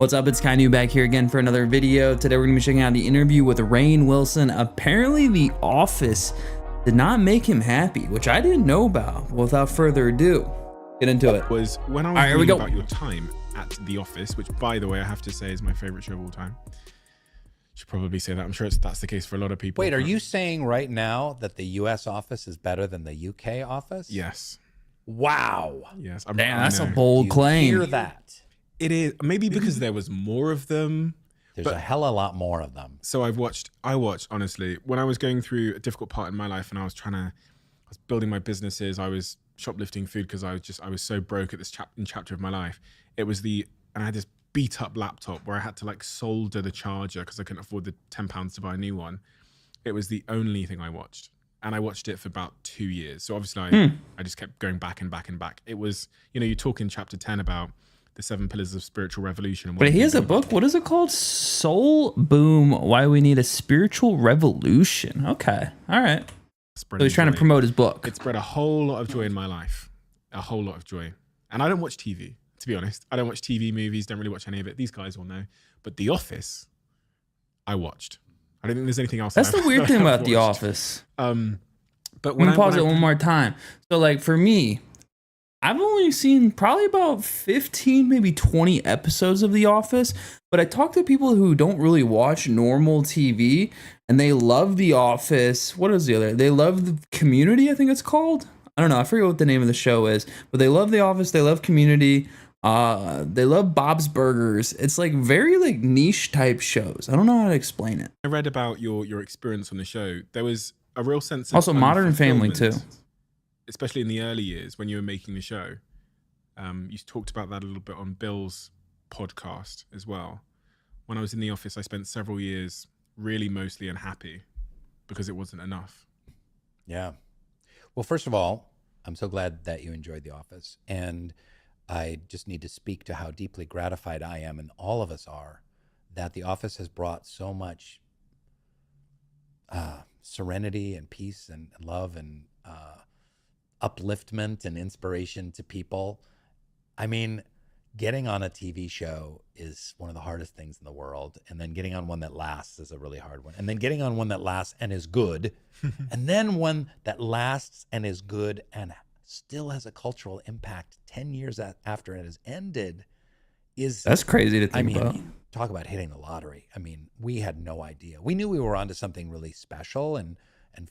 What's up, it's Kainu back here again for another video. Today we're going to be checking out the interview with Rainn Wilson. Apparently The Office did not make him happy, which I didn't know about. Without further ado, get into it. Was when I was reading about your time at The Office, which by the way I have to say is my favorite show of all time. Should probably say that. I'm sure that's the case for a lot of people. Wait, are you saying right now that the US office is better than the UK office? Yes. Wow. Yes. Damn, that's a bold claim. Hear that? It is maybe because there was more of them. There's a hell of a lot more of them. So I watched honestly when I was going through a difficult part in my life and I was building my businesses. I was shoplifting food because I was so broke at this chapter of my life. And I had this beat up laptop where I had to like solder the charger because I couldn't afford the £10 to buy a new one. It was the only thing I watched. And I watched it for about 2 years. So obviously I just kept going back and back and back. It was, you talk in chapter 10 about the 7 pillars of spiritual revolution. And but he has a book. What is it called? Soul Boom, Why We Need a Spiritual Revolution. Okay. All right. So he's trying to promote his book. It spread a whole lot of joy in my life. A whole lot of joy. And I don't watch TV, to be honest. I don't watch TV, movies, don't really watch any of it. These guys all know. But The Office, I watched. I don't think there's anything else. That's the weird thing about The Office. But let me pause it one more time. So like for me, I've only seen probably about 15, maybe 20 episodes of The Office, but I talk to people who don't really watch normal TV and they love The Office. What is the other? They love the Community, I think it's called. I don't know. I forget what the name of the show is, but they love The Office. They love Community. They love Bob's Burgers. It's like very like niche type shows. I don't know how to explain it. I read about your experience on the show. There was a real sense of also Modern Family too. Especially in the early years when you were making the show. You talked about that a little bit on Bill's podcast as well. When I was in The Office, I spent several years really mostly unhappy because it wasn't enough. Yeah. Well, first of all, I'm so glad that you enjoyed The Office. And I just need to speak to how deeply gratified I am, and all of us are, that The Office has brought so much serenity and peace and love and upliftment and inspiration to people. I mean, getting on a TV show is one of the hardest things in the world. And then getting on one that lasts is a really hard one. And then getting on one that lasts and is good. And then one that lasts and is good and still has a cultural impact 10 years after it has ended is... That's crazy to think about. Talk about hitting the lottery. I mean, we had no idea. We knew we were onto something really special and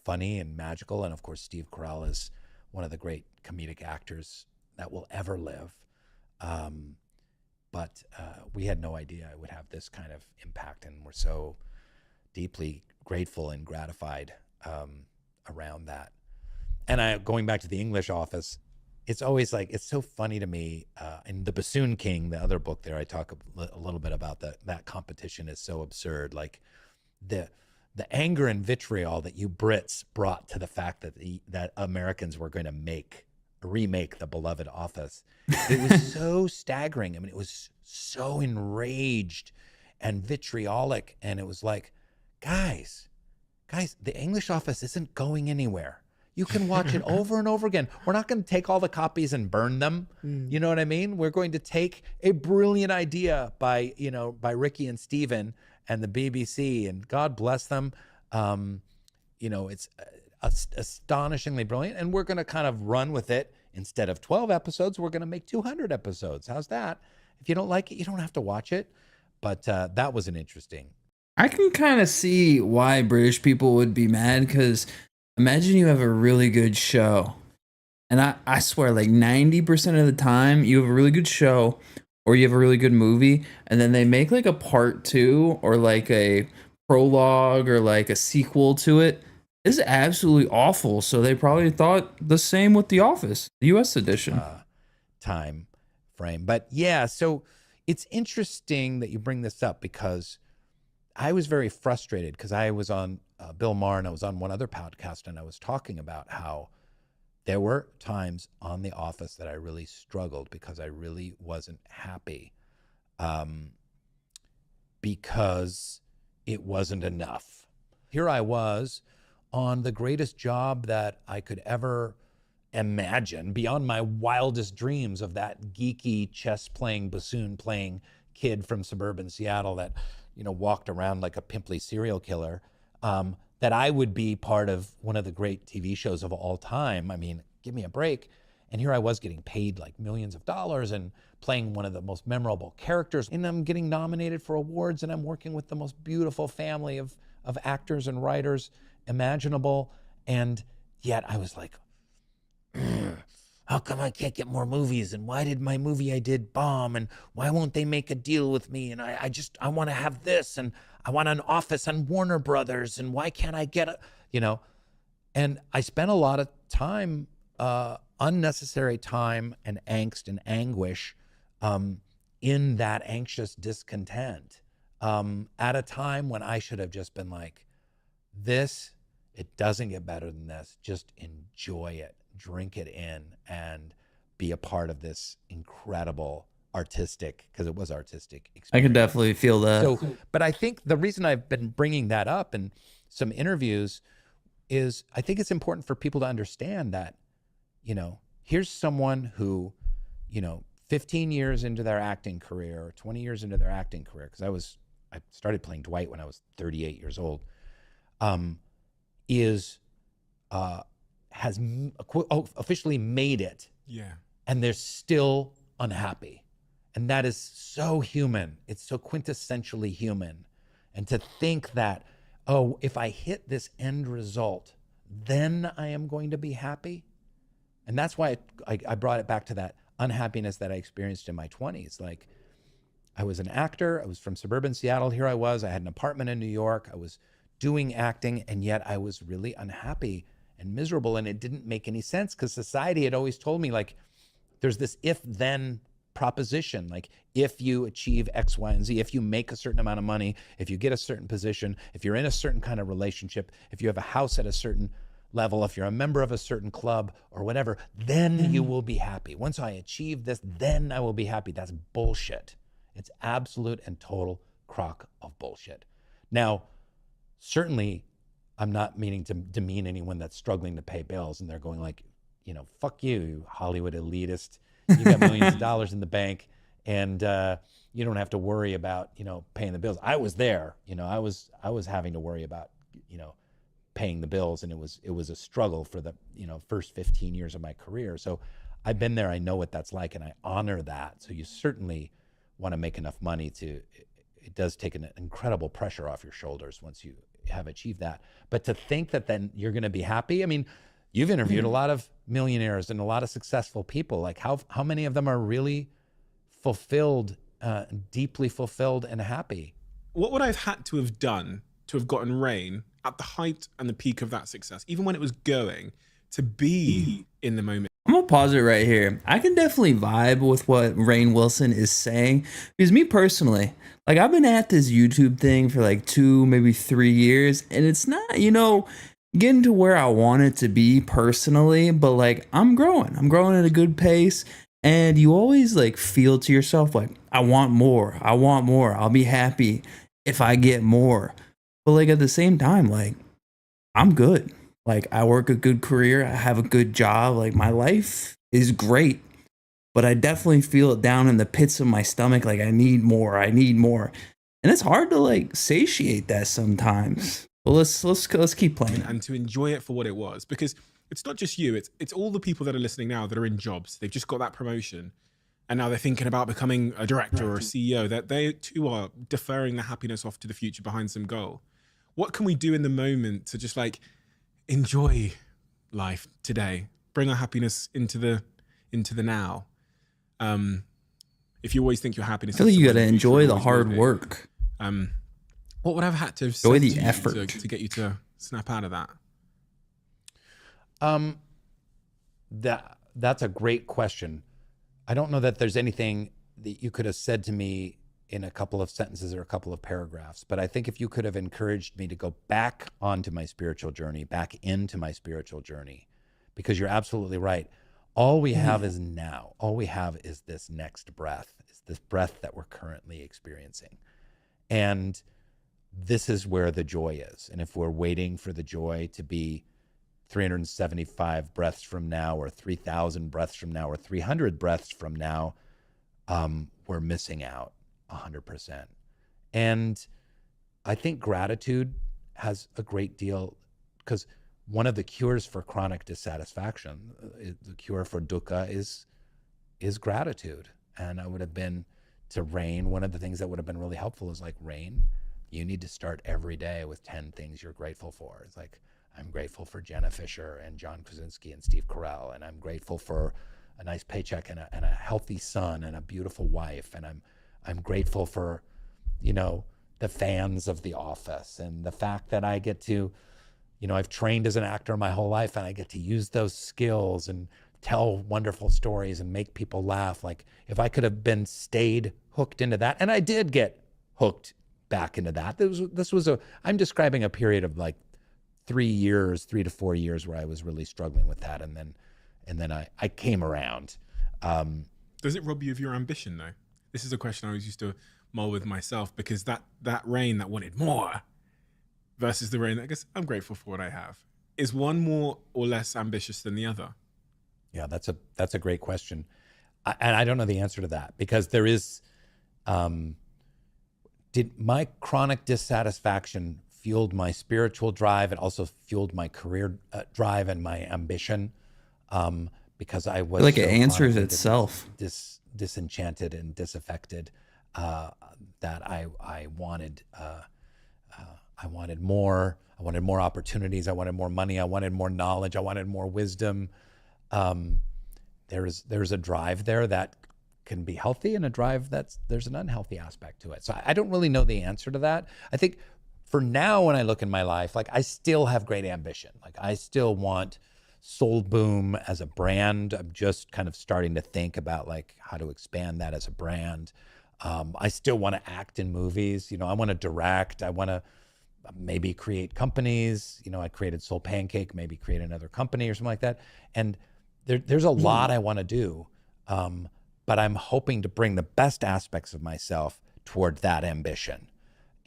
funny and magical. And of course, Steve Carell is one of the great comedic actors that will ever live. But we had no idea it would have this kind of impact, and we're so deeply grateful and gratified around that. And going back to the English Office, it's always like, it's so funny to me. In The Bassoon King, the other book there, I talk a little bit about that competition is so absurd. Like the anger and vitriol that you Brits brought to the fact that Americans were going to remake the beloved Office. It was so staggering. I mean, it was so enraged and vitriolic. And it was like, guys, the English Office isn't going anywhere. You can watch it over and over again. We're not going to take all the copies and burn them. You know what I mean? We're going to take a brilliant idea by Ricky and Steven and the BBC, and God bless them. It's astonishingly brilliant, and we're going to kind of run with it. Instead of 12 episodes, we're going to make 200 episodes. How's that? If you don't like it, you don't have to watch it. But that was an interesting. I can kind of see why British people would be mad, because imagine you have a really good show. And I swear, like 90% of the time, you have a really good show or you have a really good movie, and then they make like a part 2 or like a prologue or like a sequel to it. It's absolutely awful. So they probably thought the same with The Office, the US edition. Time frame. But yeah, so it's interesting that you bring this up, because I was very frustrated because I was on Bill Maher and I was on one other podcast, and I was talking about how there were times on The Office that I really struggled because I really wasn't happy because it wasn't enough. Here I was on the greatest job that I could ever imagine, beyond my wildest dreams, of that geeky chess playing, bassoon playing kid from suburban Seattle that, you know, walked around like a pimply serial killer, that I would be part of one of the great TV shows of all time. I mean, give me a break. And here I was getting paid like millions of dollars and playing one of the most memorable characters. And I'm getting nominated for awards, and I'm working with the most beautiful family of actors and writers imaginable. And yet I was like, how come I can't get more movies? And why did my movie I did bomb? And why won't they make a deal with me? And I want to have this, and I want an office on Warner Brothers. And why can't I get and I spent a lot of time, unnecessary time and angst and anguish, in that anxious discontent, at a time when I should have just been like, it doesn't get better than this. Just enjoy it, drink it in, and be a part of this incredible artistic, because it was artistic experience. I can definitely feel that. So, but I think the reason I've been bringing that up in some interviews is I think it's important for people to understand that, you know, here's someone who, you know, 15 years into their acting career or 20 years into their acting career, because I started playing Dwight when I was 38 years old, has officially made it. Yeah. And they're still unhappy. And that is so human. It's so quintessentially human. And to think that, oh, if I hit this end result, then I am going to be happy. And that's why I brought it back to that unhappiness that I experienced in my 20s. Like, I was an actor. I was from suburban Seattle. Here I was. I had an apartment in New York. I was doing acting, and yet I was really unhappy and miserable. And it didn't make any sense, because society had always told me, like, there's this if-then proposition. Like, if you achieve X, Y, and Z, if you make a certain amount of money, if you get a certain position, if you're in a certain kind of relationship, if you have a house at a certain level, if you're a member of a certain club or whatever, then you will be happy. Once I achieve this, then I will be happy. That's bullshit. It's absolute and total crock of bullshit. Now, certainly, I'm not meaning to demean anyone that's struggling to pay bills and they're going like, you know, fuck you, you Hollywood elitist. You got millions of dollars in the bank, and you don't have to worry about, you know, paying the bills. I was there, you know, I was having to worry about, you know, paying the bills, and it was a struggle for the, you know, first 15 years of my career. So I've been there. I know what that's like, and I honor that. So you certainly want to make enough money it does take an incredible pressure off your shoulders once you have achieved that. But to think that then you're going to be happy, I mean, you've interviewed a lot of millionaires and a lot of successful people. Like, how many of them are really fulfilled, deeply fulfilled and happy? What would I have had to have done to have gotten Rainn at the height and the peak of that success, even when it was going, to be in the moment? I'm gonna pause it right here. I can definitely vibe with what Rainn Wilson is saying, because me personally, like, I've been at this YouTube thing for like 2, maybe 3 years, and it's not, you know, getting to where I want it to be personally, but like, I'm growing at a good pace, and you always like feel to yourself like, I want more, I'll be happy if I get more. But like, at the same time, like, I'm good. Like, I work a good career, I have a good job, like, my life is great, but I definitely feel it down in the pits of my stomach, like, I need more, and it's hard to like satiate that sometimes. Well, let's keep playing and to enjoy it for what it was, because it's not just you, it's all the people that are listening now that are in jobs. They've just got that promotion, and now they're thinking about becoming a director or a CEO, that they too are deferring the happiness off to the future behind some goal. What can we do in the moment to just like enjoy life today, bring our happiness into the now? If you always think your happiness, I feel like you got to enjoy the hard work. What would I have had to have enjoy said the to you effort to get you to snap out of that? That's a great question. I don't know that there's anything that you could have said to me in a couple of sentences or a couple of paragraphs, but I think if you could have encouraged me to go back onto my spiritual journey, back into my spiritual journey, because you're absolutely right. All we have is now. All we have is this next breath, is this breath that we're currently experiencing. And this is where the joy is. And if we're waiting for the joy to be 375 breaths from now, or 3,000 breaths from now, or 300 breaths from now, we're missing out. 100%. And I think gratitude has a great deal, because one of the cures for chronic dissatisfaction, the cure for dukkha is gratitude. And I would have been to Rainn, one of the things that would have been really helpful is like, Rainn, you need to start every day with 10 things you're grateful for. It's like, I'm grateful for Jenna Fisher and John Krasinski and Steve Carell, and I'm grateful for a nice paycheck and a healthy son and a beautiful wife, and I'm grateful for, you know, the fans of The Office and the fact that I get to, you know, I've trained as an actor my whole life, and I get to use those skills and tell wonderful stories and make people laugh. Like, if I could have stayed hooked into that, and I did get hooked back into that. I'm describing a period of like 3 to 4 years where I was really struggling with that. And then I came around. Does it rob you of your ambition though? This is a question I always used to mull with myself, because that Rainn that wanted more versus the Rainn that, I guess, I'm grateful for what I have. Is one more or less ambitious than the other? Yeah, that's a great question. And I don't know the answer to that, because there is, did my chronic dissatisfaction fueled my spiritual drive and also fueled my career drive and my ambition, because I was like, it answers itself. Disenchanted and disaffected, that I wanted more. I wanted more opportunities. I wanted more money. I wanted more knowledge. I wanted more wisdom. There's a drive there that can be healthy, and a drive there's an unhealthy aspect to it. So I don't really know the answer to that. I think for now, when I look in my life, like, I still have great ambition. Like, I still want Soul Boom as a brand. I'm just kind of starting to think about like how to expand that as a brand. I still want to act in movies. You know, I want to direct. I want to maybe create companies. You know, I created Soul Pancake, maybe create another company or something like that. And there's a lot I want to do. But I'm hoping to bring the best aspects of myself toward that ambition.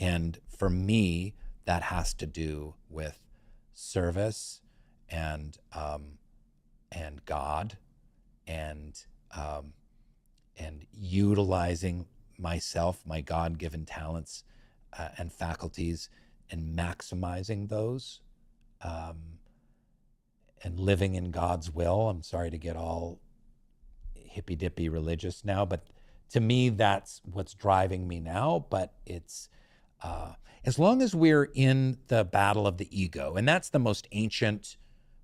And for me, that has to do with service and God, and utilizing myself, my God-given talents and faculties, and maximizing those, and living in God's will. I'm sorry to get all hippy-dippy religious now, but to me, that's what's driving me now. But it's, as long as we're in the battle of the ego, and that's the most ancient,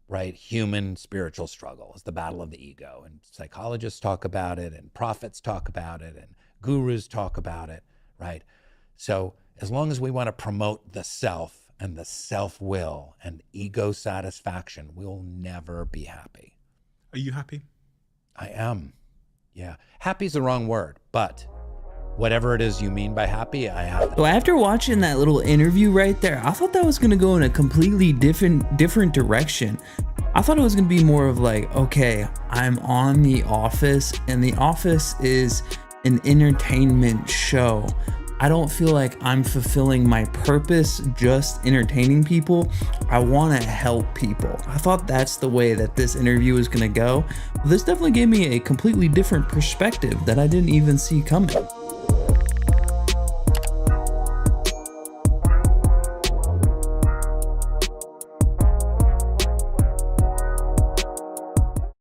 right, human spiritual struggle, is the battle of the ego. And psychologists talk about it, and prophets talk about it, and gurus talk about it, right? So as long as we want to promote the self and the self-will and ego satisfaction, we'll never be happy. Are you happy? I am. Yeah. Happy is the wrong word, but whatever it is you mean by happy, I have. So after watching that little interview right there, I thought that was going to go in a completely different direction. I thought it was going to be more of like, okay, I'm on The Office, and The Office is an entertainment show. I don't feel like I'm fulfilling my purpose just entertaining people. I want to help people. I thought that's the way that this interview was going to go. This definitely gave me a completely different perspective that I didn't even see coming.